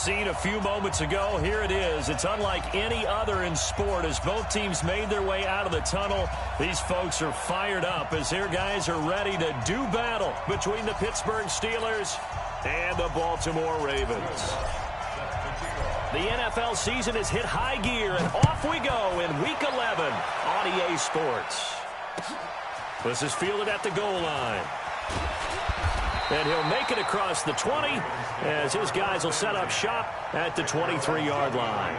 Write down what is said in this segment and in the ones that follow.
scene a few moments ago. Here it is. It's unlike any other in sport as both teams made their way out of the tunnel. These folks are fired up as their guys are ready to do battle between the Pittsburgh Steelers and the Baltimore Ravens. The NFL season has hit high gear, and off we go in Week 11 on EA Sports. This is fielded at the goal line. And he'll make it across the 20 as his guys will set up shop at the 23-yard line.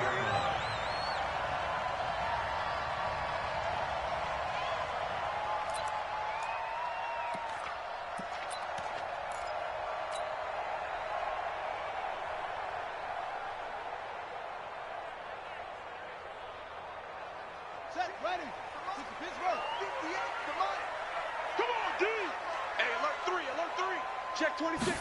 Set, ready. Pittsburgh, 58, come on. Come on, D. Hey, alert 3. Check 26.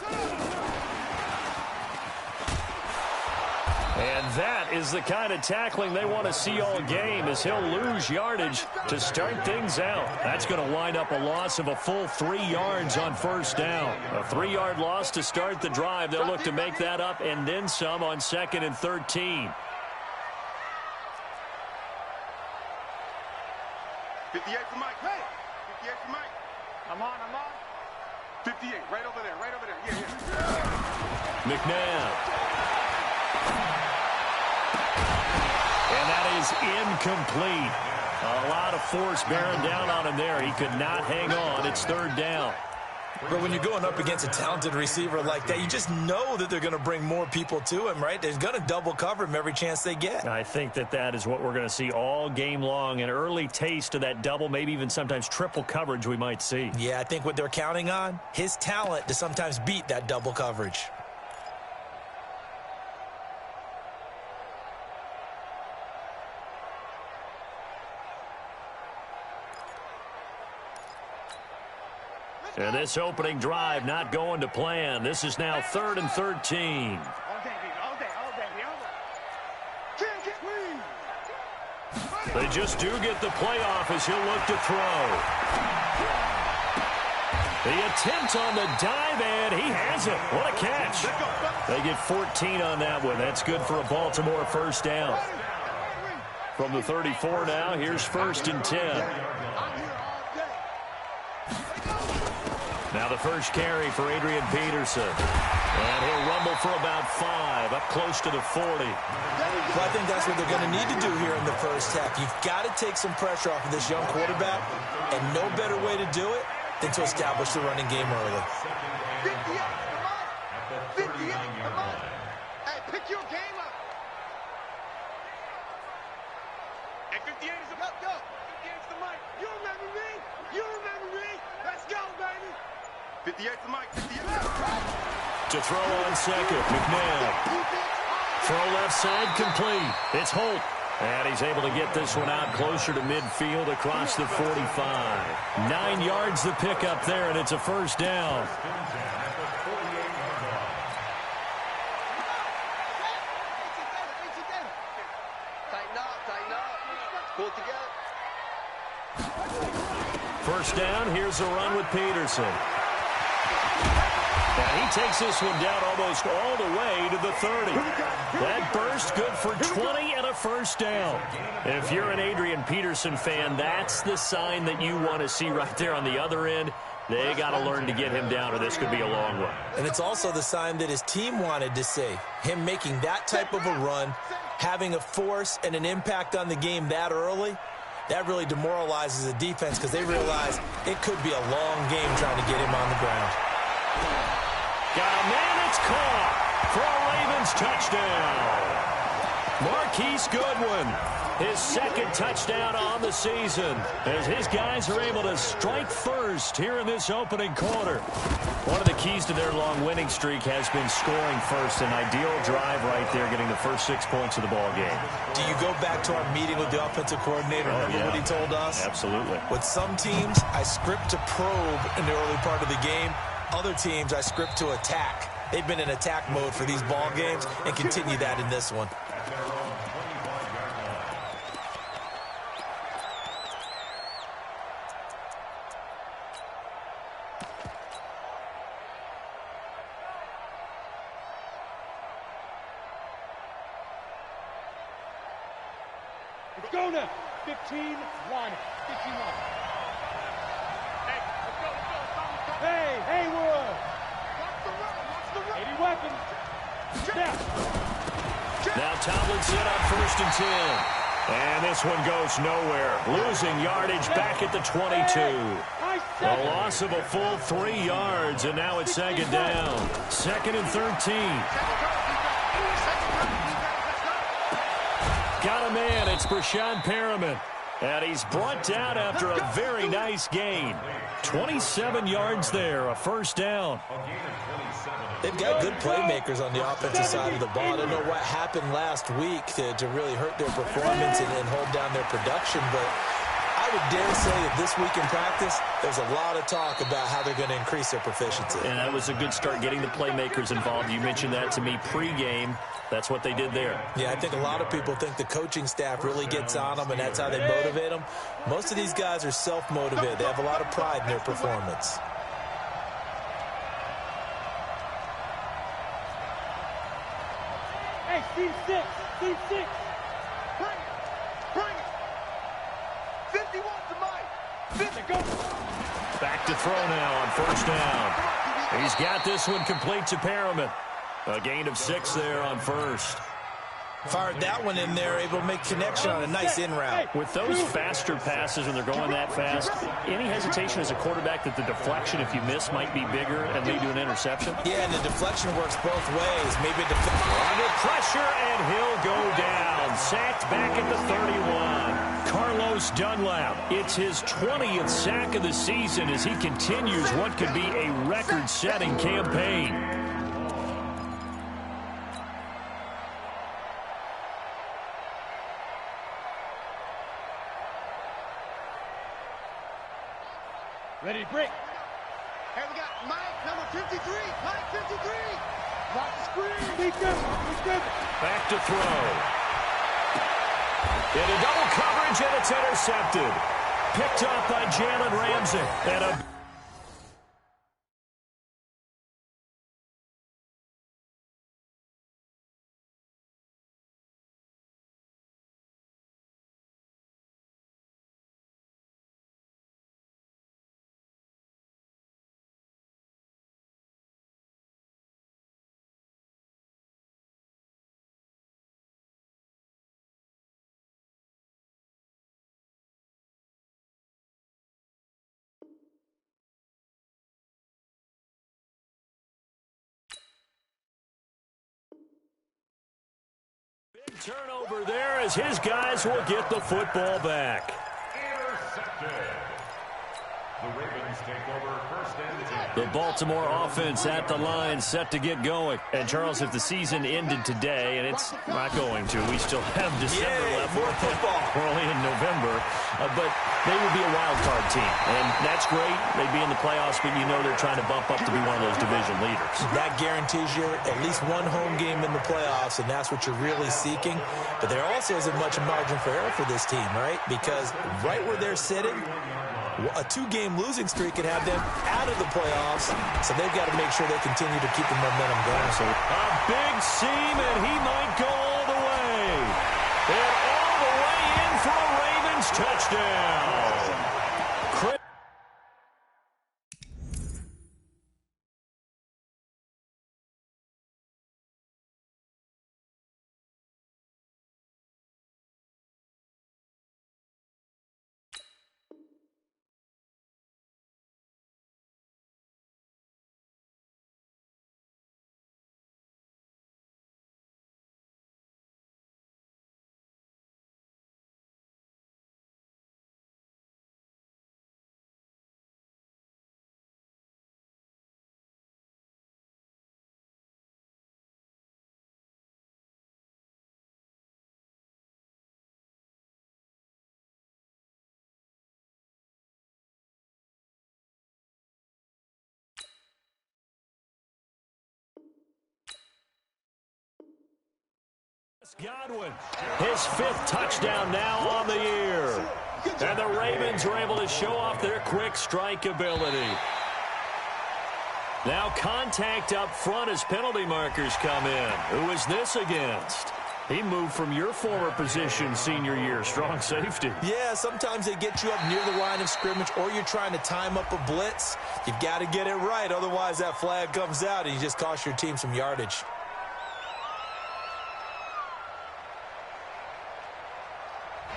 And that is the kind of tackling they want to see all game as he'll lose yardage to start things out. That's going to wind up a loss of a full 3 yards on first down. A 3-yard loss to start the drive. They'll look to make that up and then some on 2nd and 13. 58 for Mike. Hey! 58 for Mike. I'm on. 58, right over there. Yeah. McNabb. And that is incomplete. A lot of force bearing down on him there. He could not hang on. It's 3rd down. But when you're going up against a talented receiver like that, you just know that they're going to bring more people to him, right? They're going to double cover him every chance they get. I think that is what we're going to see all game long. An early taste of that double, maybe even sometimes triple coverage we might see. Yeah, I think what they're counting on, his talent to sometimes beat that double coverage. And this opening drive not going to plan. This is now 3rd and 13. They just do get the playoff as he'll look to throw. The attempt on the dive, and he has it. What a catch. They get 14 on that one. That's good for a Baltimore first down. From the 34 now, here's 1st and 10. Now the first carry for Adrian Peterson. And he'll rumble for about 5, up close to the 40. Well, I think that's what they're going to need to do here in the first half. You've got to take some pressure off of this young quarterback, and no better way to do it than to establish the running game early. 58, come on. Hey, pick your game up. Hey, 58 is about go. 58 is the mic. You remember me? Let's go, baby. 58 for Mike. 58. To throw on 2nd, McNabb. Throw left side complete. It's Holt. And he's able to get this one out closer to midfield across the 45. 9 yards the pickup there, and it's a first down. Tighten up. Pull it together. First down, here's a run with Peterson. And he takes this one down almost all the way to the 30. That burst good for 20 and a first down. If you're an Adrian Peterson fan, that's the sign that you want to see right there on the other end. They got to learn to get him down, or this could be a long one. And it's also the sign that his team wanted to see. Him making that type of a run, having a force and an impact on the game that early, that really demoralizes the defense because they realize it could be a long game trying to get him on the ground. Got a man, it's caught for a Ravens touchdown. Marquise Goodwin, his 2nd touchdown on the season, as his guys are able to strike first here in this opening quarter. One of the keys to their long winning streak has been scoring first. An ideal drive right there, getting the first 6 points of the ball game. Do you go back to our meeting with the offensive coordinator? Remember what he told us? Absolutely. With some teams, I script to probe in the early part of the game. Other teams, I script to attack. They've been in attack mode for these ball games and continue that in this one. Let's go now. 15 line. 15 line. Hey, let's go. Hey, Haywood. Watch the run. 80 weapons. Step. Now Tomlinson on 1st and 10. And this one goes nowhere. Losing yardage back at the 22. A loss of a full 3 yards, and now it's 2nd down. 2nd and 13. Got a man. It's Brashad Perriman. And he's brought down after a very nice gain. 27 yards there, a 1st down. They've got good playmakers on the offensive side of the ball. I don't know what happened last week to really hurt their performance and hold down their production, but I would dare say that this week in practice, there's a lot of talk about how they're going to increase their proficiency. And that was a good start, getting the playmakers involved. You mentioned that to me pregame. That's what they did there. Yeah, I think a lot of people think the coaching staff really gets on them, and that's how they motivate them. Most of these guys are self-motivated. They have a lot of pride in their performance. Hey, Steve 6. Steve 6. Bring it. 51 to Mike. 50, go. Back to throw now on 1st down. He's got this one complete to Perriman. A gain of 6 there on 1st. Fired that one in there, able to make connection on a nice in route. With those faster passes when they're going that fast, any hesitation as a quarterback that the deflection, if you miss, might be bigger and lead to an interception? Yeah, and the deflection works both ways. Maybe under pressure, and he'll go down. Sacked back at the 31. Carlos Dunlap. It's his 20th sack of the season as he continues what could be a record-setting campaign. Ready to break. Hey, we got Mike, number 53. Mike, 53. Mark the screen. Defense. Back to throw. Into double coverage, and it's intercepted. Picked up by Jalen Ramsey. And a big turnover there as his guys will get the football back. Intercepted. The Ravens take over 1st and 10. The Baltimore offense at the line, set to get going. And, Charles, if the season ended today, and it's not going to, we still have December left. More football. We're only in November. But they would be a wild card team. And that's great. They'd be in the playoffs, but you know they're trying to bump up to be one of those division leaders. That guarantees you at least one home game in the playoffs, and that's what you're really seeking. But there also isn't much margin for error for this team, right? Because right where they're sitting, a 2-game losing streak could have them out of the playoffs, so they've got to make sure they continue to keep the momentum going. So a big seam, and he might go all the way. And all the way in for a Ravens touchdown. Godwin, his 5th touchdown now on the year. And the Ravens are able to show off their quick strike ability. Now contact up front as penalty markers come in. Who is this against? He moved from your former position senior year, strong safety. Yeah, sometimes they get you up near the line of scrimmage, or you're trying to time up a blitz. You've got to get it right, otherwise that flag comes out and you just cost your team some yardage.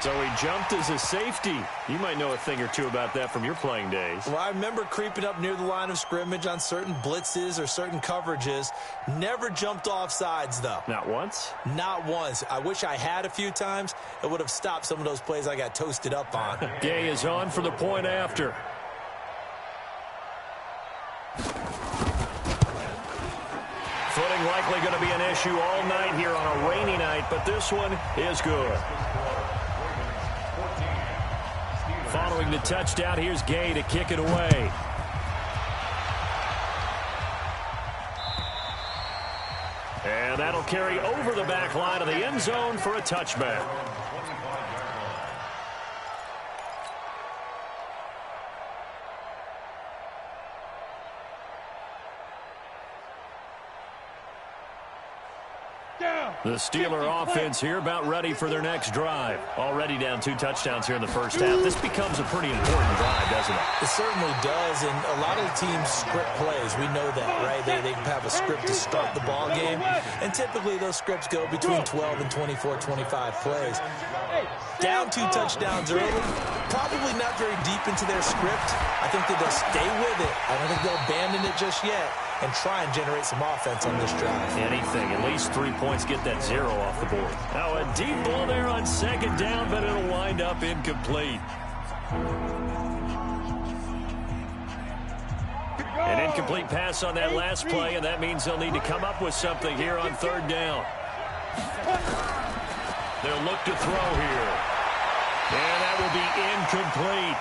So he jumped as a safety. You might know a thing or two about that from your playing days. Well, I remember creeping up near the line of scrimmage on certain blitzes or certain coverages. Never jumped off sides, though. Not once? Not once. I wish I had a few times. It would have stopped some of those plays I got toasted up on. Gay is on for the point after. Footing likely going to be an issue all night here on a rainy night, but this one is good. Following the touchdown, here's Gay to kick it away. And that'll carry over the back line of the end zone for a touchback. The Steeler offense here about ready for their next drive. Already down 2 touchdowns here in the first half. This becomes a pretty important drive, doesn't it? It certainly does, and a lot of the teams script plays. We know that, right? They have a script to start the ball game, and typically those scripts go between 12 and 24, 25 plays. Down 2 touchdowns early, probably not very deep into their script. I think that they'll stay with it. I don't think they'll abandon it just yet and try and generate some offense on this drive. Anything, at least 3 points, get that 0 off the board. Now a deep ball there on second down, but it'll wind up incomplete. An incomplete pass on that last play, and that means they'll need to come up with something here on third down. They'll look to throw here. And that will be incomplete.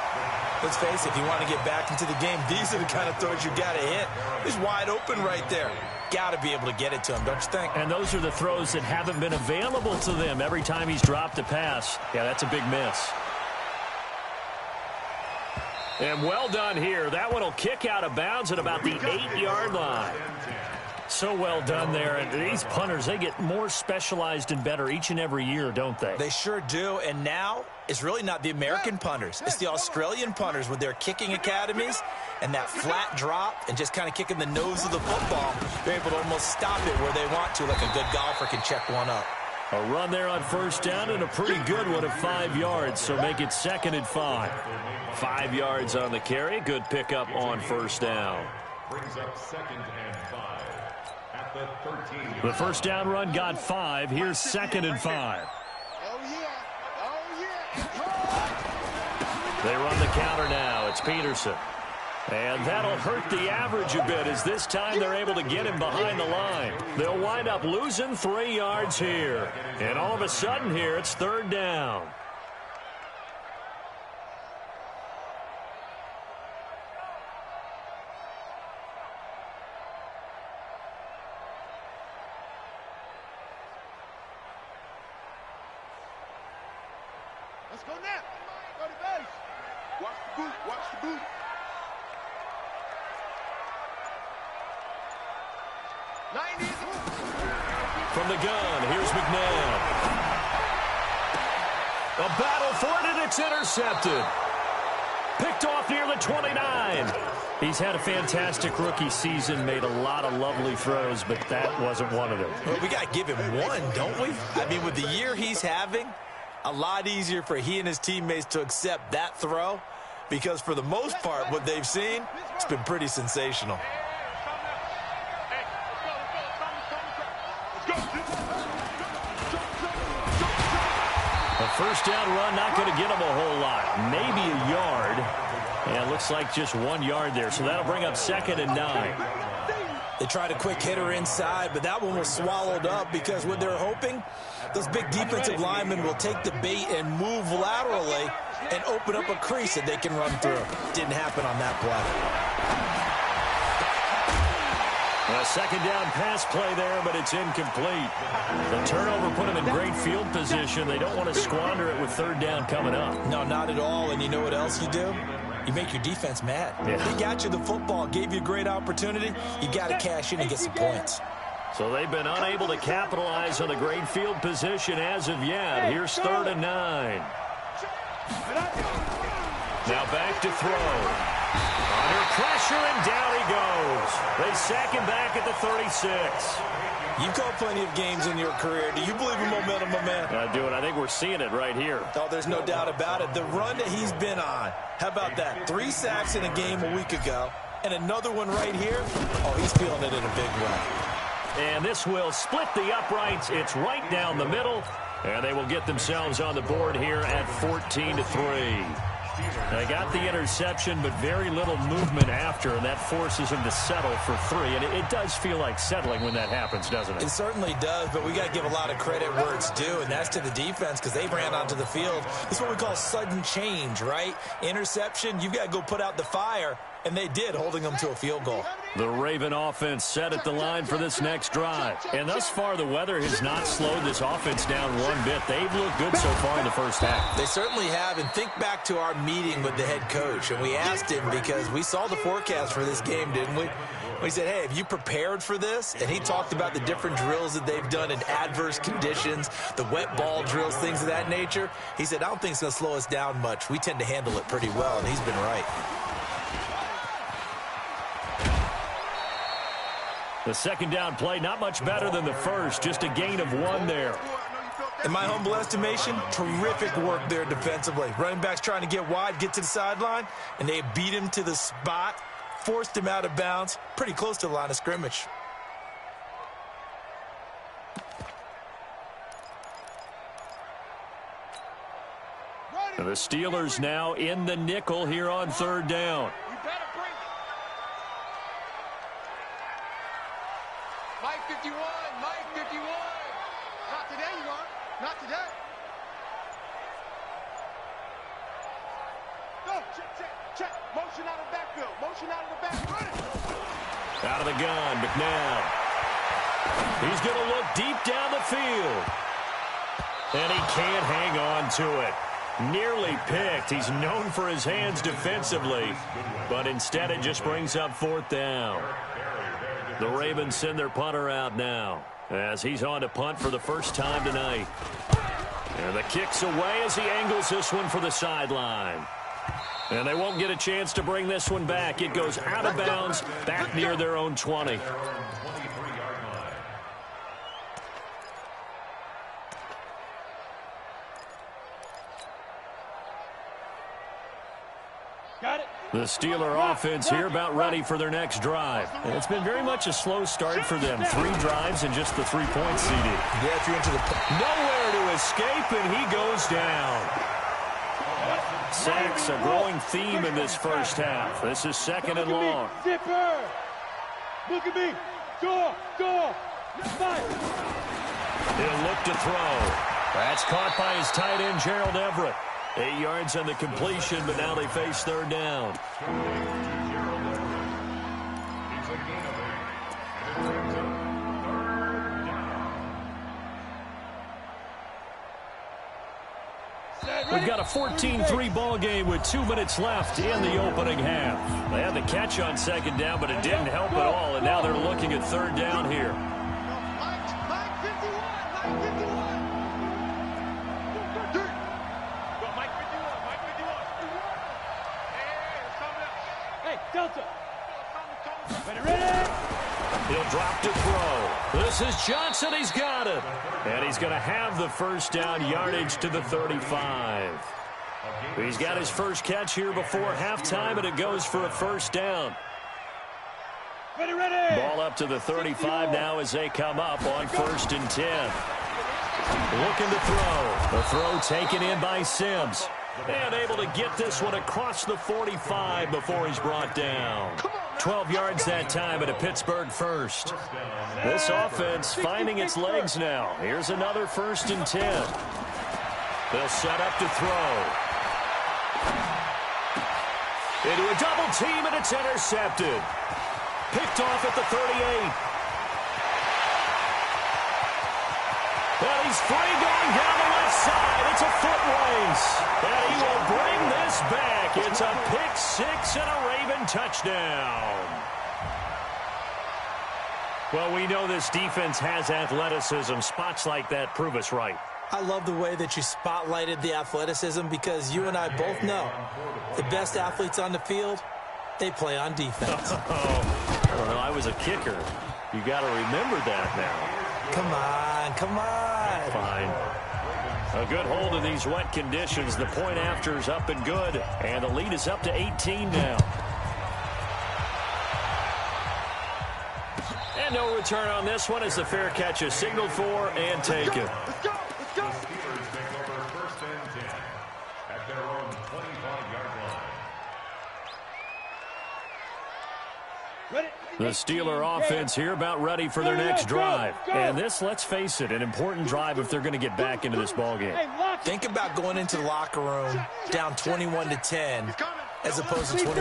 Let's face it, if you want to get back into the game, these are the kind of throws you got to hit. He's wide open right there. Got to be able to get it to him, don't you think? And those are the throws that haven't been available to them every time he's dropped a pass. Yeah, that's a big miss. And well done here. That one will kick out of bounds at about the 8-yard line. So well done there. And these punters, they get more specialized and better each and every year, don't they? They sure do. And now it's really not the American punters. It's the Australian punters with their kicking academies and that flat drop and just kind of kicking the nose of the football. They're able to almost stop it where they want to, like a good golfer can check one up. A run there on first down and a pretty good one of 5 yards, so make it 2nd and 5. 5 yards on the carry. Good pickup on first down. Brings up 2nd and 5 at the 13. The first down run got 5. Here's 2nd and 5. They run the counter now. It's Peterson. And that'll hurt the average a bit as this time they're able to get him behind the line. They'll wind up losing 3 yards here. And all of a sudden here, it's third down. Let's go now. Go to base. Watch the boot. Watch the boot. From the gun, here's McNabb. A battle for it, and it's intercepted. Picked off near the 29. He's had a fantastic rookie season, made a lot of lovely throws, but that wasn't one of them. Well, we got to give him one, don't we? I mean, with the year he's having, a lot easier for he and his teammates to accept that throw because for the most part, what they've seen, it's been pretty sensational. A first down run, not going to get him a whole lot. Maybe a yard. And it looks like just 1 yard there. So that'll bring up 2nd and 9. They tried a quick hitter inside, but that one was swallowed up because what they're hoping, those big defensive linemen will take the bait and move laterally and open up a crease that they can run through. Didn't happen on that play. A second down pass play there, but it's incomplete. The turnover put them in great field position. They don't want to squander it with third down coming up. No, not at all. And you know what else you do? You make your defense mad. Yeah. They got you the football, gave you a great opportunity. You got to cash in and get some points. So they've been unable to capitalize on the great field position as of yet. Here's 3rd and 9. Now back to throw. Under pressure, and down he goes. They sack him back at the 36. You've called plenty of games in your career. Do you believe in momentum, my man? I do, and I think we're seeing it right here. Oh, there's no doubt about it. The run that he's been on. How about that? 3 sacks in a game a week ago, and another one right here. Oh, he's feeling it in a big way. And this will split the uprights. It's right down the middle, and they will get themselves on the board here at 14-3. They got the interception, but very little movement after, and that forces him to settle for 3. And it does feel like settling when that happens, doesn't it? It certainly does, but we got to give a lot of credit where it's due, and that's to the defense because they ran onto the field. It's what we call sudden change, right? Interception, you've got to go put out the fire, and they did, holding them to a field goal. The Raven offense set at the line for this next drive. And thus far, the weather has not slowed this offense down one bit. They've looked good so far in the first half. They certainly have, and think back to our meeting with the head coach, and we asked him because we saw the forecast for this game, didn't we? We said, hey, have you prepared for this? And he talked about the different drills that they've done in adverse conditions, the wet ball drills, things of that nature. He said, I don't think it's going to slow us down much. We tend to handle it pretty well, and he's been right. The second down play, not much better than the first, just a gain of 1 there. In my humble estimation, terrific work there defensively. Running backs trying to get wide, get to the sideline, and they beat him to the spot, forced him out of bounds, pretty close to the line of scrimmage. And the Steelers now in the nickel here on 3rd down. Mike 51, Mike 51. Not today, you are. Not today. Go, check. Motion out of the backfield. Motion out of the backfield. Out of the gun, McNabb. He's going to look deep down the field. And he can't hang on to it. Nearly picked. He's known for his hands defensively, but instead it just brings up 4th down. The Ravens send their punter out now as he's on to punt for the first time tonight. And the kick's away as he angles this one for the sideline. And they won't get a chance to bring this one back. It goes out of bounds back near their own 20. The Steeler offense here about ready for their next drive. And it's been very much a slow start for them. 3 drives and just the 3 points CD. Yeah, if you're into the... Nowhere to escape, and he goes down. Sacks, a growing theme in this first half. This is 2nd and long. Zipper! Look at me! Door! Fight! He'll look to throw. That's caught by his tight end, Gerald Everett. 8 yards on the completion, but now they face 3rd down. We've got a 14-3 ball game with 2 minutes left in the opening half. They had the catch on 2nd down, but it didn't help at all, and now they're looking at 3rd down here. Delta. Ready. He'll drop to throw. This is Johnson. He's got it. And he's going to have the first down yardage to the 35. He's got his first catch here before halftime, and it goes for a first down. Ready. Ball up to the 35 now as they come up on 1st and 10. Looking to throw. The throw taken in by Sims. And able to get this one across the 45 before he's brought down. 12 yards that time at a Pittsburgh first. This offense finding its legs now. Here's another 1st and 10. They'll set up to throw. Into a double team, and it's intercepted. Picked off at the 38. And he's free going down the left side. It's a foot race. And he will bring this back. It's a pick 6 and a Raven touchdown. Well, we know this defense has athleticism. Spots like that prove us right. I love the way that you spotlighted the athleticism because you and I both know the best athletes on the field, they play on defense. I don't know. I was a kicker. You got to remember that now. Come on, come on. Fine. A good hold in these wet conditions. The point after is up and good, and the lead is up to 18 now. And no return on this one as the fair catch is signaled for and taken. Let's go. Let's go. The Steelers take over 1st and 10 at their own 25-yard line. Ready? The Steeler offense here about ready for their next drive. And this, let's face it, an important drive if they're going to get back into this ballgame. Hey, lock it. Think about going into the locker room down 21-10 as opposed to 21-3. 21-10, a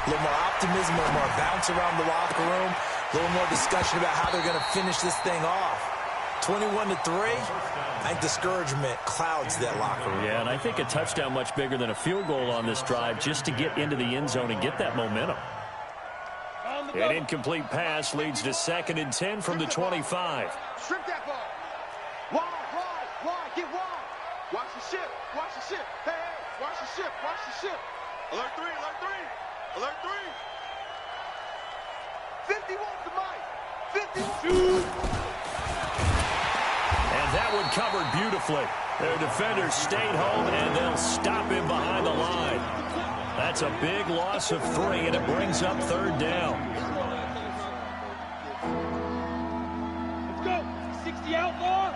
little more optimism, a little more bounce around the locker room, a little more discussion about how they're going to finish this thing off. 21-3, I think discouragement clouds that locker room. Yeah, and I think a touchdown much bigger than a field goal on this drive just to get into the end zone and get that momentum. On the An double. incomplete pass leads to 2nd and 10 from the 25. Strip that ball. Wide. Get wide. Watch the ship. Hey, watch the ship. Alert 3. Alert 3. 51 to Mike. 51. Shoot. And that one covered beautifully. Their defenders stayed home, and they'll stop him behind the line. That's a big loss of 3, and it brings up 3rd down. Let's go. 60 outlaw.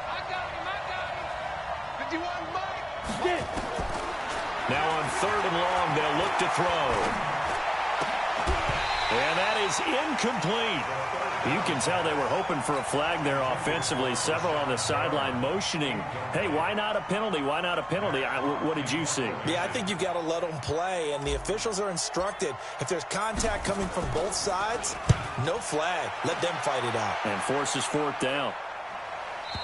I got him. 51 Mike. Get it. Now on 3rd and long, they'll look to throw. And that is incomplete. You can tell they were hoping for a flag there offensively. Several on the sideline motioning, hey, why not a penalty? Why not a penalty? What did you see? Yeah, I think you've got to let them play, and the officials are instructed. If there's contact coming from both sides, no flag. Let them fight it out. And forces 4th down.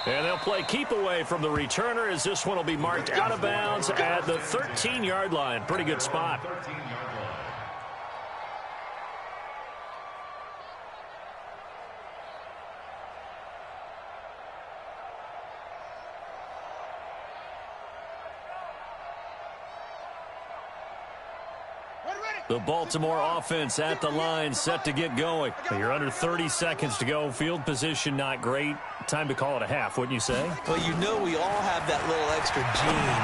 And they'll play keep away from the returner as this one will be marked out of bounds at the 13-yard line. Pretty good spot. 13-yard line. The Baltimore offense at the line, set to get going. You're under 30 seconds to go. Field position not great. Time to call it a half, wouldn't you say? Well, you know we all have that little extra gene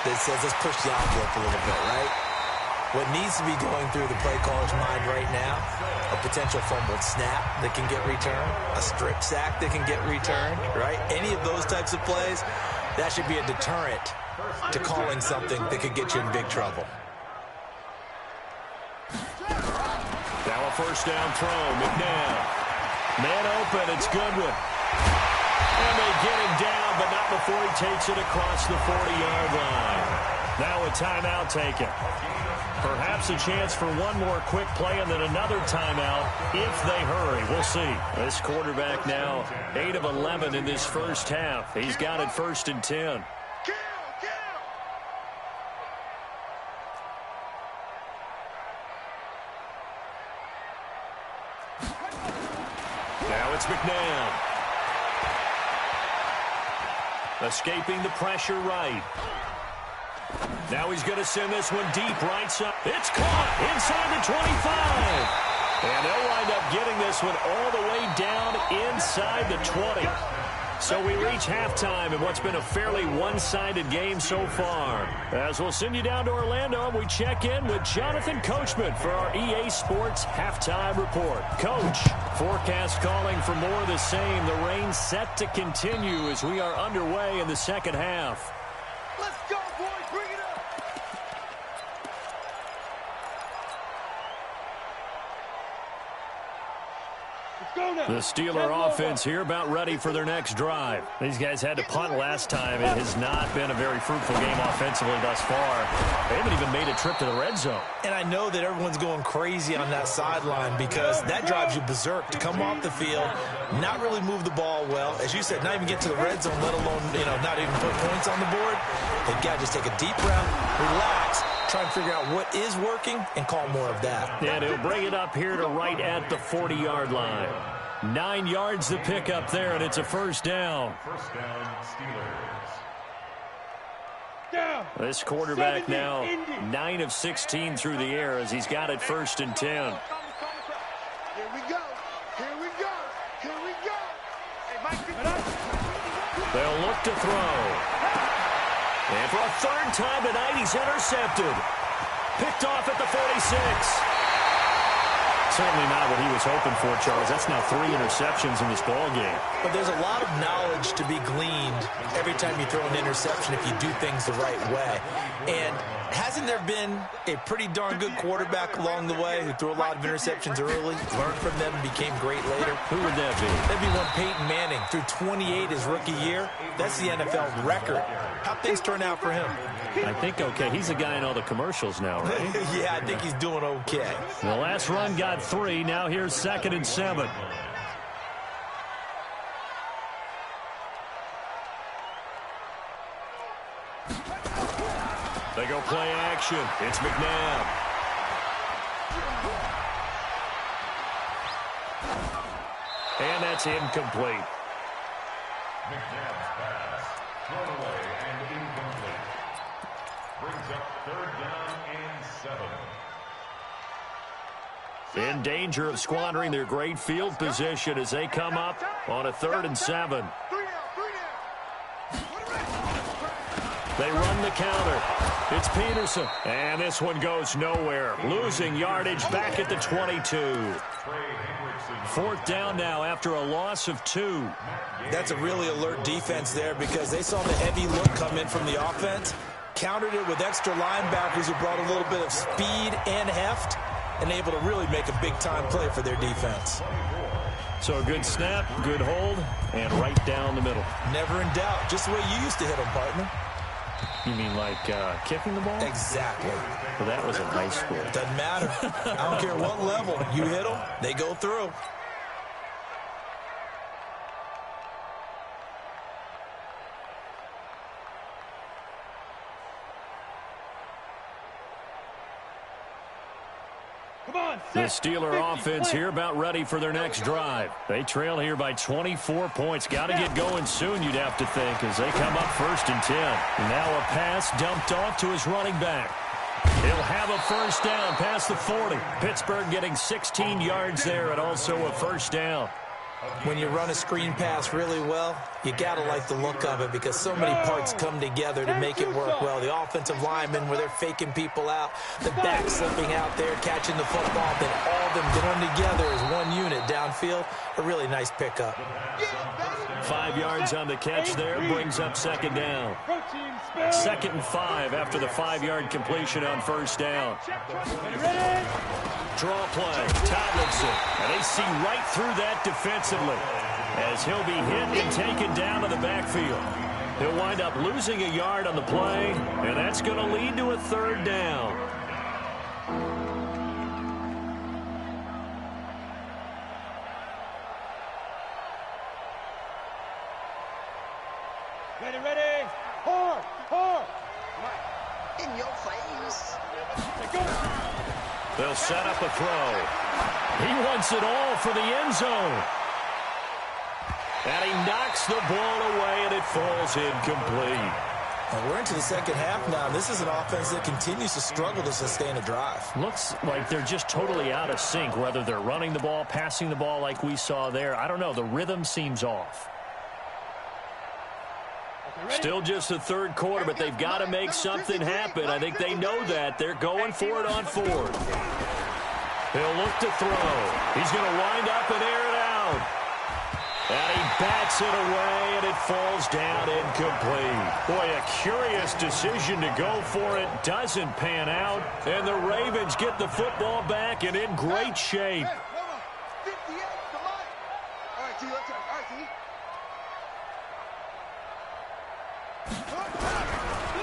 that says let's push the envelope a little bit, right? What needs to be going through the play caller's mind right now, a potential fumbled snap that can get returned, a strip sack that can get returned, right? Any of those types of plays, that should be a deterrent to calling something that could get you in big trouble. Now a 1st down throw. McNabb. Man open. It's Goodwin. And they get him down, but not before he takes it across the 40-yard line. Now a timeout taken. Perhaps a chance for one more quick play and then another timeout if they hurry. We'll see. This quarterback now 8 of 11 in this first half. He's got it 1st and 10. Now it's McNabb. Escaping the pressure right. Now he's going to send this one deep right side. It's caught inside the 25. And they'll wind up getting this one all the way down inside the 20. So we reach halftime in what's been a fairly one-sided game so far. As we'll send you down to Orlando, we check in with Jonathan Coachman for our EA Sports Halftime Report. Coach, forecast calling for more of the same. The rain set to continue as we are underway in the second half. Let's go, boys. Bring it up. Go now. The Steeler offense here about ready for their next drive. These guys had to punt last time. It has not been a very fruitful game offensively thus far. They haven't even made a trip to the red zone. And I know that everyone's going crazy on that sideline because that drives you berserk to come off the field, not really move the ball well. As you said, not even get to the red zone, let alone, not even put points on the board. They've got to just take a deep breath, relax, try and figure out what is working and call more of that. And he'll bring it up here to right at the 40-yard line. 9 yards to pick up there, and it's a first down. First down, Steelers. Down. This quarterback 70, now Indy. 9 of 16 through the air as he's got it first and 10. Here we go. Here we go. Here we go. Hey, Mike, They'll look to throw. And for a third time tonight, he's intercepted. Picked off at the 46. Certainly not what he was hoping for, Charles. That's now 3 interceptions in this ball game. But there's a lot of knowledge to be gleaned every time you throw an interception if you do things the right way. And hasn't there been a pretty darn good quarterback along the way who threw a lot of interceptions early, learned from them, and became great later? Who would that be? That'd be one Peyton Manning. Threw 28 his rookie year. That's the NFL record. How'd things turn out for him? I think okay. He's a guy in all the commercials now, right? Yeah, I think he's doing okay. The last run got 3. Now here's 2nd and 7. They go play action. It's McNabb. And that's incomplete. McNabb's pass. Thrown away and incomplete. Brings up 3rd down and 7. In danger of squandering their great field position as they come up on a 3rd and 7. They run the counter. It's Peterson. And this one goes nowhere. Losing yardage back at the 22. 4th down now after a loss of 2. That's a really alert defense there because they saw the heavy look come in from the offense, countered it with extra linebackers who brought a little bit of speed and heft, and able to really make a big-time play for their defense. So a good snap, good hold, and right down the middle. Never in doubt. Just the way you used to hit them, partner. You mean like kicking the ball? Exactly. Well, that was in high school. Doesn't matter. I don't care what level. You hit them, they go through. The Steeler offense here about ready for their next drive. They trail here by 24 points. Got to get going soon, you'd have to think, as they come up 1st and 10. Now a pass dumped off to his running back. He'll have a first down past the 40. Pittsburgh getting 16 yards there and also a first down. When you run a screen pass really well, you got to like the look of it because so many parts come together to make it work well. The offensive linemen, where they're faking people out, the back slipping out there, catching the football, then all of them going together as one unit downfield. A really nice pickup. 5 yards on the catch there, brings up 2nd down. 2nd and 5 after the 5-yard completion on first down. Draw play, Tomlinson, and they see right through that defensively as he'll be hit and taken down to the backfield. He'll wind up losing a yard on the play, and that's going to lead to a 3rd down. Ready. Hard. In your face. They'll set up a throw. He wants it all for the end zone. And he knocks the ball away, and it falls incomplete. And we're into the second half now. This is an offense that continues to struggle to sustain a drive. Looks like they're just totally out of sync, whether they're running the ball, passing the ball like we saw there. I don't know. The rhythm seems off. Still just the 3rd quarter, but they've got to make something happen. I think they know that. They're going for it on 4th. He'll look to throw. He's going to wind up and air it out. And he bats it away, and it falls down incomplete. Boy, a curious decision to go for it. Doesn't pan out, and the Ravens get the football back and in great shape. Hey, come on. 58, come on. All right, T, let's go. All right, T.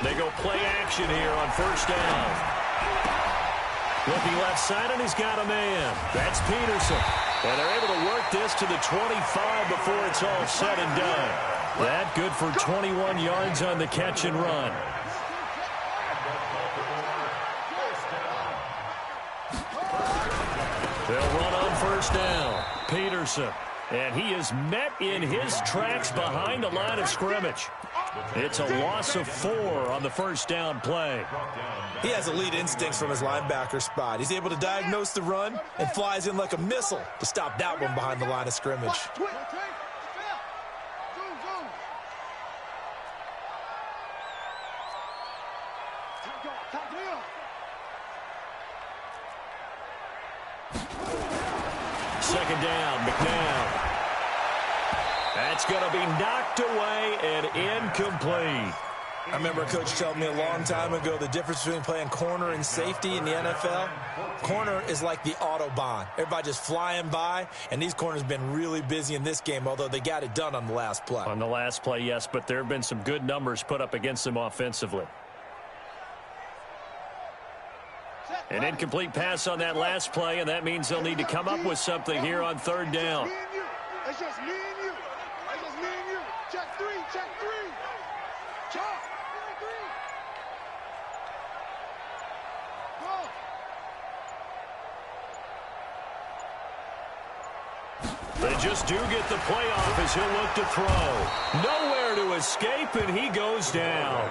They go play action here on first down. Looking left side, and he's got a man. That's Peterson. And they're able to work this to the 25 before it's all said and done. That good for 21 yards on the catch and run. first down. Peterson. And he is met in his tracks behind the line of scrimmage. It's a loss of 4 on the first down play. He has elite instincts from his linebacker spot. He's able to diagnose the run and flies in like a missile to stop that one behind the line of scrimmage. Second down, McNabb. That's going to be knocked away and incomplete. I remember a coach telling me a long time ago the difference between playing corner and safety in the NFL. Corner is like the Autobahn. Everybody just flying by, and these corners have been really busy in this game, although they got it done on the last play. On the last play, yes, but there have been some good numbers put up against them offensively. An incomplete pass on that last play, and that means they'll need to come up with something here on third down. It's just me and you. It's just me and you. Check 3, check 3. Chop. They just do get the play off as he'll look to throw. Nowhere to escape, and he goes down.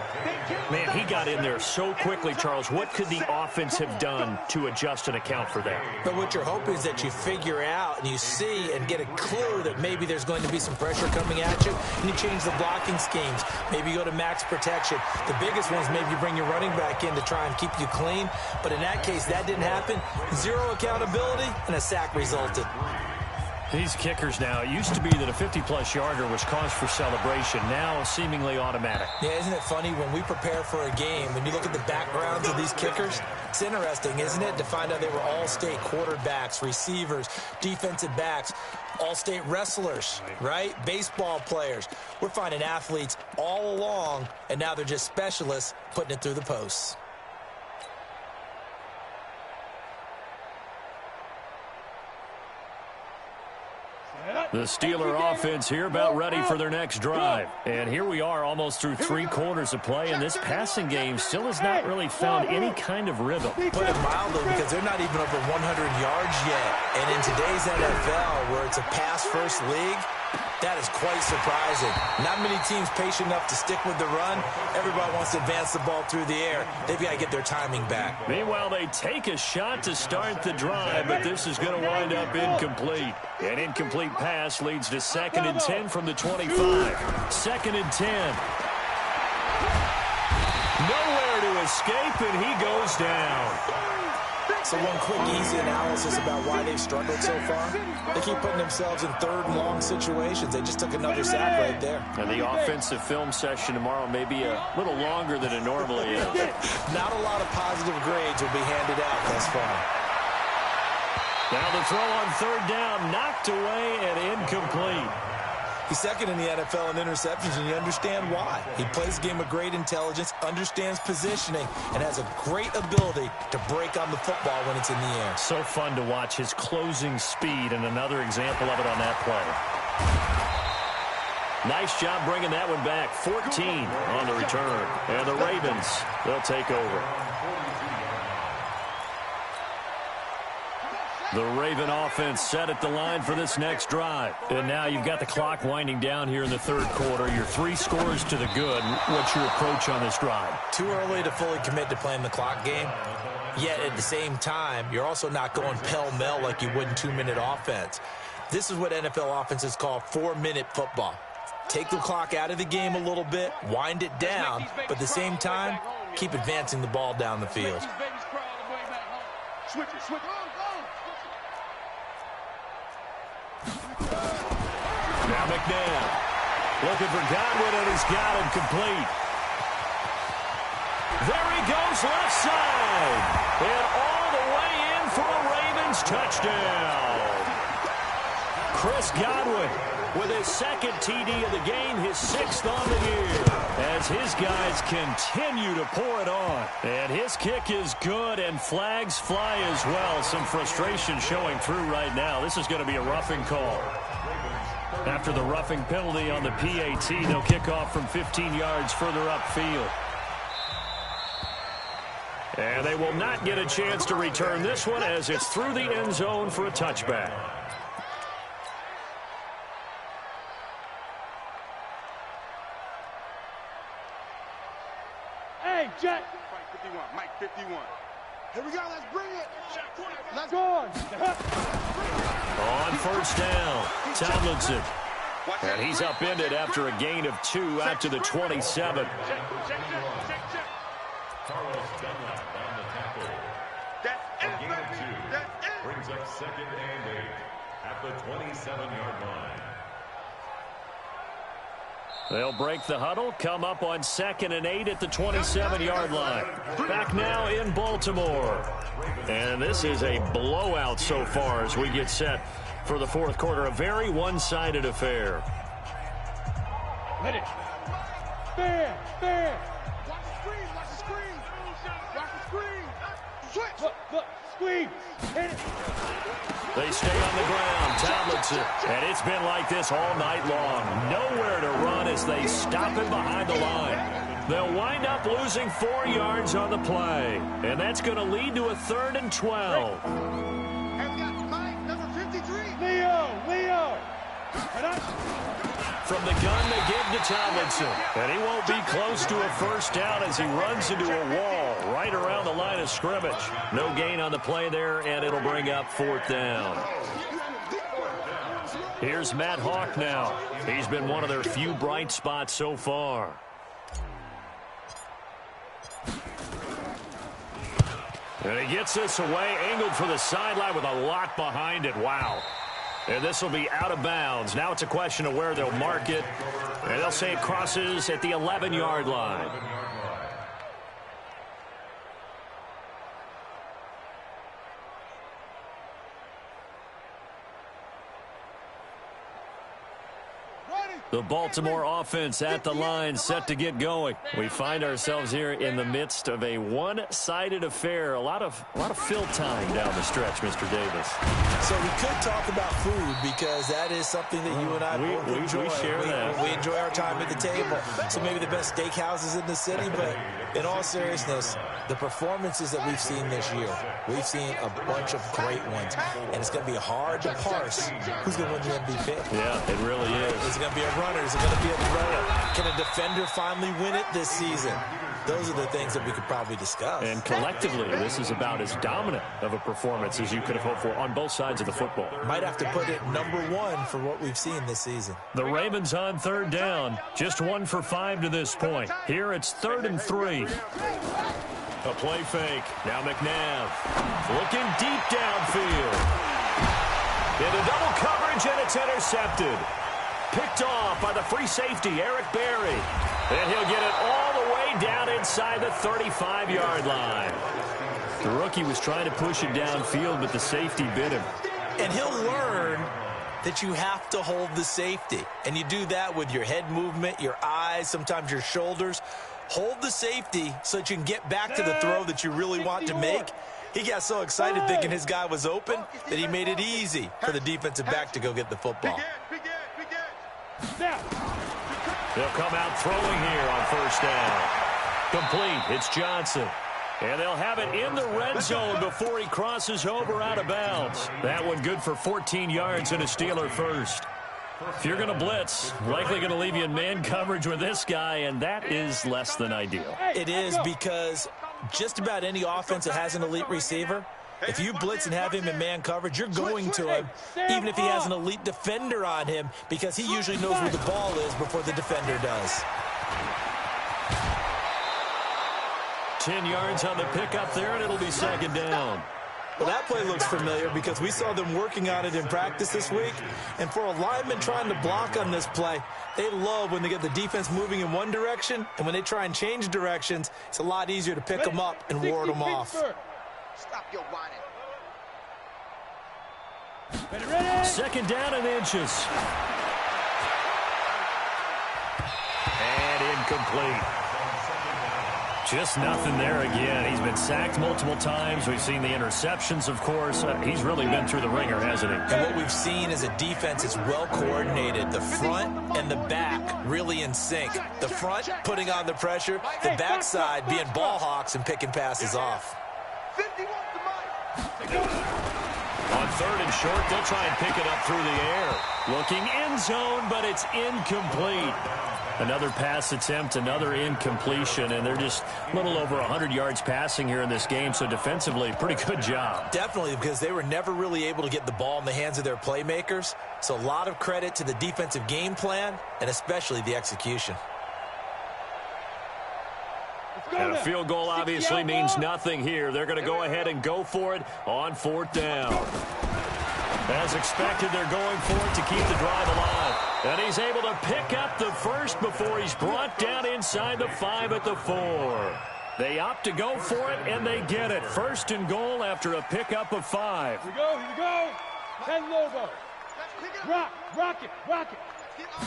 Man, he got in there so quickly, Charles. What could the offense have done to adjust and account for that? But what you're hoping is that you figure out and you see and get a clue that maybe there's going to be some pressure coming at you, and you change the blocking schemes. Maybe you go to max protection. The biggest one is maybe you bring your running back in to try and keep you clean. But in that case, that didn't happen. 0 accountability, and a sack resulted. These kickers now, it used to be that a 50-plus yarder was cause for celebration. Now seemingly automatic. Yeah, isn't it funny when we prepare for a game, when you look at the backgrounds of these kickers, it's interesting, isn't it, to find out they were all-state quarterbacks, receivers, defensive backs, all-state wrestlers, right? Baseball players. We're finding athletes all along, and now they're just specialists putting it through the posts. The Steeler offense here about ready for their next drive. And here we are almost through 3 quarters of play, and this passing game still has not really found any kind of rhythm. Put it mildly, because they're not even over 100 yards yet. And in today's NFL, where it's a pass-first league, that is quite surprising. Not many teams patient enough to stick with the run. Everybody wants to advance the ball through the air. They've got to get their timing back. Meanwhile, they take a shot to start the drive, but this is going to wind up incomplete. An incomplete pass leads to 2nd and 10 from the 25. 2nd and 10. Nowhere to escape, and he goes down. So one quick, easy analysis about why they've struggled so far. They keep putting themselves in 3rd and long situations. They just took another sack right there. And the offensive film session tomorrow may be a little longer than it normally is. Not a lot of positive grades will be handed out thus far. Now the throw on 3rd down, knocked away and incomplete. He's 2nd in the NFL in interceptions, and you understand why. He plays a game with great intelligence, understands positioning, and has a great ability to break on the football when it's in the air. So fun to watch his closing speed, and another example of it on that play. Nice job bringing that one back. 14 on the return. And the Ravens, they'll take over. The Raven offense set at the line for this next drive. And now you've got the clock winding down here in the 3rd quarter. Your 3 scores to the good. What's your approach on this drive? Too early to fully commit to playing the clock game. Yet at the same time, you're also not going pell-mell like you would in 2-minute offense. This is what NFL offenses call 4-minute football. Take the clock out of the game a little bit, wind it down, but at the same time, keep advancing the ball down the field. Switch it, switch it. Now McNabb looking for Godwin, and he's got him complete. There he goes left side. And all the way in for a Ravens touchdown. Chris Godwin with his 2nd TD of the game, his 6th on the year, as his guys continue to pour it on. And his kick is good, and flags fly as well. Some frustration showing through right now. This is going to be a roughing call. After the roughing penalty on the PAT, they'll kick off from 15 yards further upfield. And they will not get a chance to return this one as it's through the end zone for a touchback. Hey, Jet. Mike 51. Mike 51. Here we go. Let's bring it. Let's Go on. On first down, Tomlinson. And he's upended after a gain of 2 out to the 27. Carlos Dunlap on the tackle. That's it, Gain of baby. 2 That's it. brings up 2nd and 8 at the 27-yard line. They'll break the huddle, come up on 2nd and 8 at the 27-yard line. Back now in Baltimore. And this is a blowout so far as we get set for the fourth quarter. A very one-sided affair. Hit it. Fair, fair. Watch the screen. Watch the screen. Watch the screen. Switch. Look, squeeze. Hit it. They stay on the ground, Tomlinson. And it's been like this all night long. Nowhere to run as they stop him behind the line. They'll wind up losing 4 yards on the play. And that's going to lead to a 3rd and 12. And we got Mike, number 53. Leo. From the gun they give to Tomlinson. And he won't be close to a first down as he runs into a wall right around the line of scrimmage. No gain on the play there, and it'll bring up 4th down. Here's Matt Hawk now. He's been one of their few bright spots so far. And he gets this away, angled for the sideline with a lot behind it. Wow. And this will be out of bounds. Now it's a question of where they'll mark it. And they'll say it crosses at the 11-yard line. The Baltimore offense at the line, set to get going. We find ourselves here in the midst of a one-sided affair. A lot of fill time down the stretch, Mr. Davis. So we could talk about food because that is something that you and I both enjoy. We share that. We enjoy our time at the table. So maybe the best steakhouses in the city, but in all seriousness, the performances that we've seen this year, we've seen a bunch of great ones. And it's going to be hard to parse who's going to win the MVP. Yeah, it really is. Is it going to be a runner? Is it going to be a thrower? Can a defender finally win it this season? Those are the things that we could probably discuss. And collectively, this is about as dominant of a performance as you could have hoped for on both sides of the football. Might have to put it #1 for what we've seen this season. The Ravens on 3rd down. Just 1 for 5 to this point. Here it's 3rd and 3. A play fake. Now McNabb looking deep downfield. Into double coverage, and it's intercepted. Picked off by the free safety, Eric Berry. And he'll get it all the way down inside the 35-yard line. The rookie was trying to push it downfield, but the safety bit him. And he'll learn that you have to hold the safety. And you do that with your head movement, your eyes, sometimes your shoulders. Hold the safety so that you can get back to the throw that you really want to make. He got so excited thinking his guy was open that he made it easy for the defensive back to go get the football. They'll come out throwing here on first down. Complete. It's Johnson. And they'll have it in the red zone before he crosses over out of bounds. That one good for 14 yards and a Steeler first. If you're going to blitz, likely going to leave you in man coverage with this guy, and that is less than ideal. It is, because just about any offense that has an elite receiver, if you blitz and have him in man coverage, you're going to him, even if he has an elite defender on him, because he usually knows where the ball is before the defender does. 10 yards on the pickup there, and it'll be 2nd down. Well, that play looks familiar because we saw them working on it in practice this week. And for a lineman trying to block on this play, they love when they get the defense moving in one direction. And when they try and change directions, it's a lot easier to pick them up and ward them off. Stop your whining. 2nd down and inches. And incomplete. Just nothing there again. He's been sacked multiple times. We've seen the interceptions, of course. He's really been through the ringer, hasn't he? And what we've seen is a defense that's well coordinated. The front and the back really in sync. The front putting on the pressure. The backside being ball hawks and picking passes off. 50 wants the mic. On 3rd and short, they'll try and pick it up through the air. Looking end zone, but it's incomplete. Another pass attempt, another incompletion, and they're just a little over 100 yards passing here in this game, so defensively, pretty good job. Definitely, because they were never really able to get the ball in the hands of their playmakers, so a lot of credit to the defensive game plan and especially the execution. And a field goal obviously means nothing here. They're going to go ahead and go for it on 4th down. As expected, they're going for it to keep the drive alive. And he's able to pick up the first before he's brought down inside the 5 at the 4. They opt to go for it, and they get it. 1st and goal after a pickup of 5. Here we go, here we go. 10 logo. Rock it.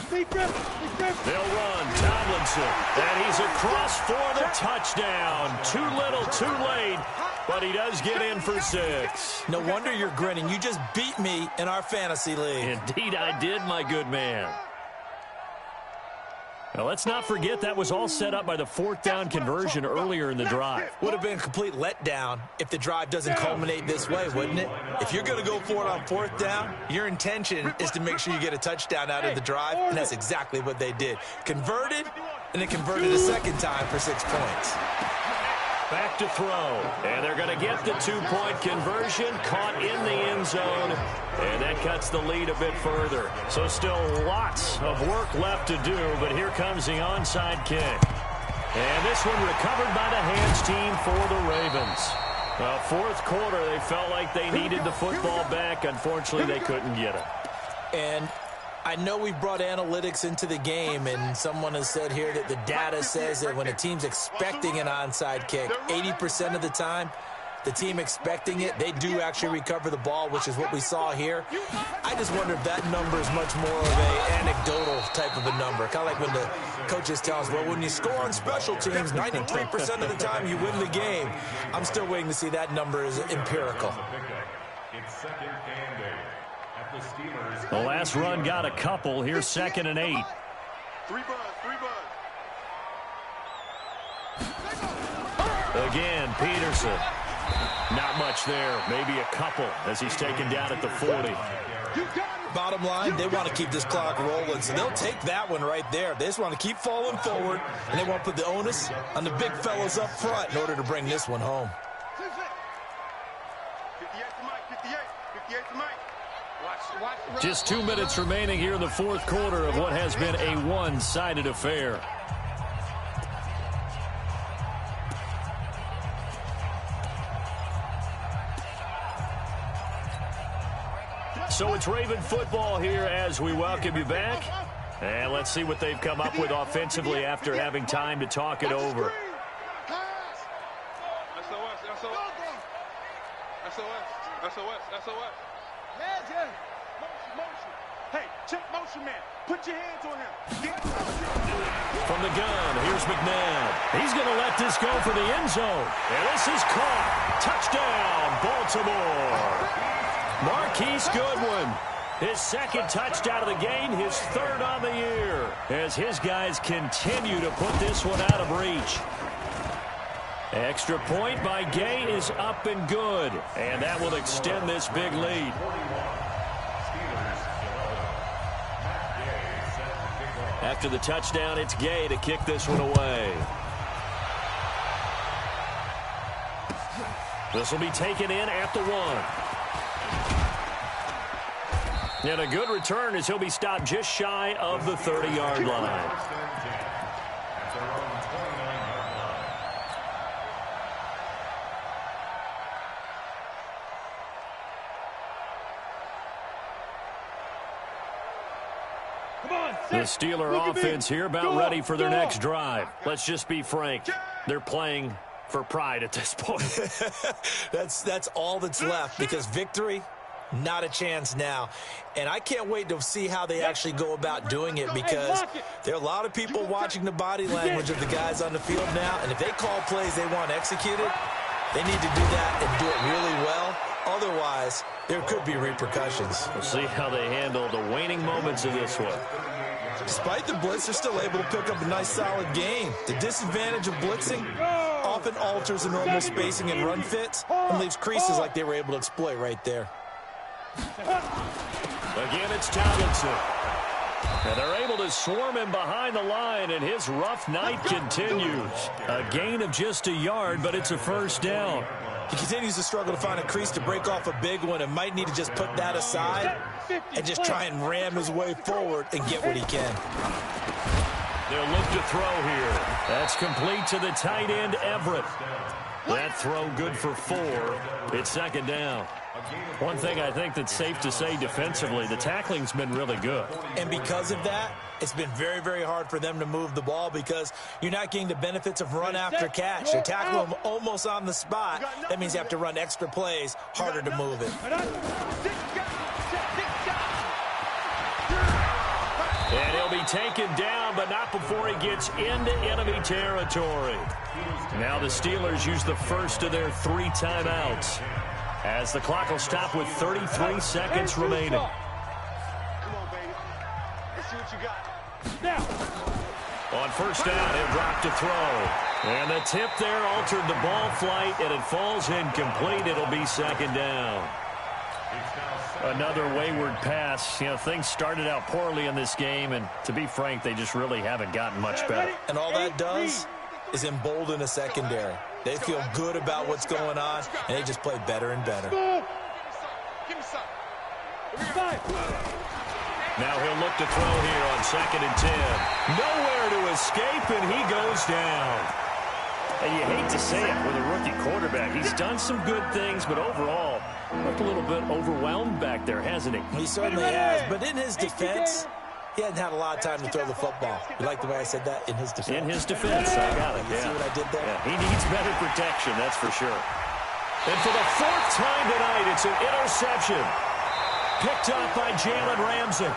Deep grip. They'll run. Tomlinson. And he's across for the touchdown. Too little, too late. But he does get in for 6. No wonder you're grinning. You just beat me in our fantasy league. Indeed I did, my good man. Now, let's not forget that was all set up by the 4th down conversion earlier in the drive. Would have been a complete letdown if the drive doesn't culminate this way, wouldn't it? If you're going to go for it on 4th down, your intention is to make sure you get a touchdown out of the drive, and that's exactly what they did. Converted, and then converted a second time for 6 points. Back to throw, and they're going to get the 2-point conversion, caught in the end zone, and that cuts the lead a bit further. So still lots of work left to do, but here comes the onside kick. And this one recovered by the hands team for the Ravens. Well, 4th quarter, they felt like they needed the football back. Unfortunately, they couldn't get it. And I know we brought analytics into the game, and someone has said here that the data says that when a team's expecting an onside kick, 80% of the time, the team expecting it, they do actually recover the ball, which is what we saw here. I just wonder if that number is much more of an anecdotal type of a number. Kind of like when the coaches tell us, well, when you score on special teams, 93% of the time you win the game. I'm still waiting to see that number is empirical. It's 2nd and 8. The last run got a couple. Here's 2nd and 8. 3 buds. Again, Peterson. Not much there. Maybe a couple as he's taken down at the 40. Bottom line, they want to keep this clock rolling, so they'll take that one right there. They just want to keep falling forward, and they want to put the onus on the big fellas up front in order to bring this one home. 58 to Mike. Just 2 minutes remaining here in the 4th quarter of what has been a one-sided affair. So it's Raven football here as we welcome you back. And let's see what they've come up with offensively after having time to talk it over. SOS. Motion. Hey, check motion, man. Put your hands on him. From the gun, here's McNabb. He's going to let this go for the end zone. And this is caught. Touchdown, Baltimore. Marquise Goodwin. His 2nd touchdown of the game, his 3rd on the year. As his guys continue to put this one out of reach. Extra point by Gay is up and good. And that will extend this big lead. After the touchdown, it's Gay to kick this one away. This will be taken in at the 1. And a good return as he'll be stopped just shy of the 30-yard line. The Steeler offense here about ready for their next drive. Let's just be frank. They're playing for pride at this point. That's all that's left, because victory, not a chance now. And I can't wait to see how they actually go about doing it, because there are a lot of people watching the body language of the guys on the field now, and if they call plays they want executed, they need to do that and do it really well. Otherwise, there could be repercussions. We'll see how they handle the waning moments of this one. Despite the blitz, they're still able to pick up a nice, solid gain. The disadvantage of blitzing often alters the normal spacing and run fits and leaves creases like they were able to exploit right there. Again, it's Tomlinson. And they're able to swarm him behind the line, and his rough night continues. A gain of just a yard, but it's a first down. He continues to struggle to find a crease to break off a big one and might need to just put that aside and just try and ram his way forward and get what he can. They'll look to throw here. That's complete to the tight end, Everett. That throw good for 4. It's second down. One thing I think that's safe to say defensively, the tackling's been really good. And because of that, it's been very, very hard for them to move the ball because you're not getting the benefits of run after catch. They tackle him almost on the spot. That means you have to run extra plays, harder to move it. And he'll be taken down, but not before he gets into enemy territory. Now the Steelers use the first of their 3 timeouts, as the clock will stop with 33 seconds remaining. Come on, baby. Let's see what you got. Now. On first down, he'll drop to throw. And the tip there altered the ball flight, and it falls incomplete. It'll be second down. Another wayward pass. You know, things started out poorly in this game, and to be frank, they just really haven't gotten much better. And all that does is embolden a secondary. They feel good about what's going on, and they just play better and better. Give me some. Now he'll look to throw here on 2nd and 10. Nowhere to escape, and he goes down. And you hate to say it with a rookie quarterback. He's done some good things, but overall, looked a little bit overwhelmed back there, hasn't he? He certainly has, but in his defense, he hasn't had a lot of time to throw the football. You like the way I said that? In his defense. In his defense, I got it. You see what I did there? Yeah, he needs better protection, that's for sure. And for the 4th time tonight, it's an interception. Picked up by Jalen Ramsey.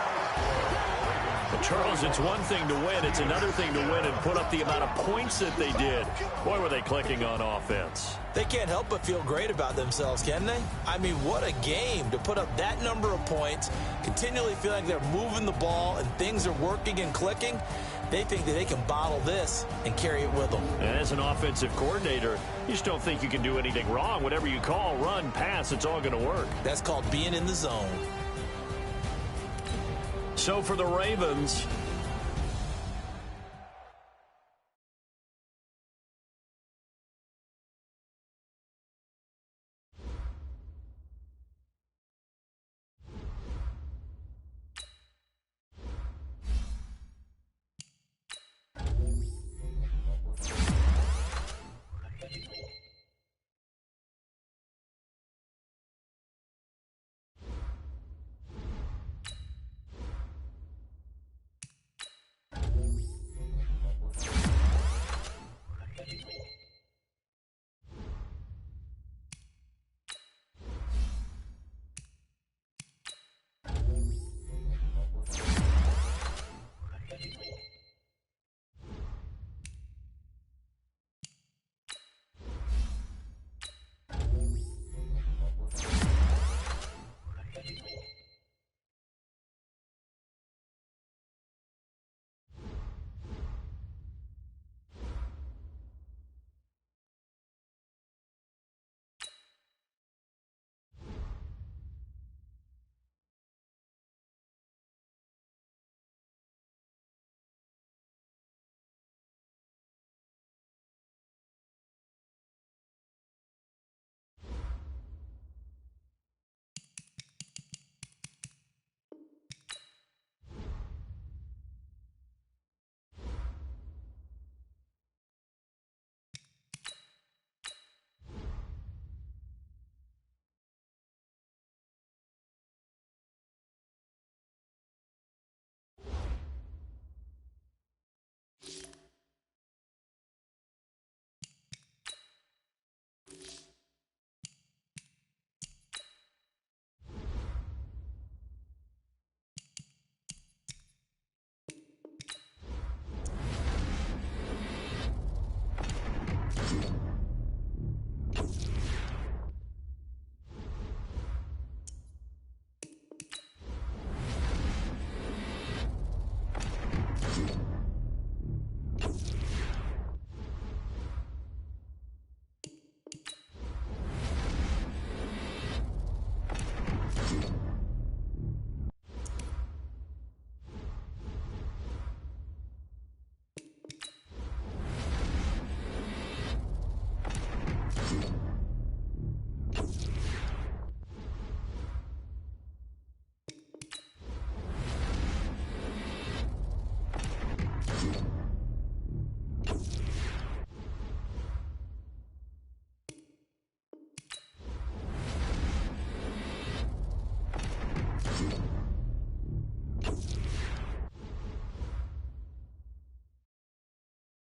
But Charles, it's one thing to win. It's another thing to win and put up the amount of points that they did. Boy, were they clicking on offense. They can't help but feel great about themselves, can they? I mean, what a game to put up that number of points, continually feeling like they're moving the ball and things are working and clicking. They think that they can bottle this and carry it with them. And as an offensive coordinator, you just don't think you can do anything wrong. Whatever you call, run, pass, it's all going to work. That's called being in the zone. So for the Ravens,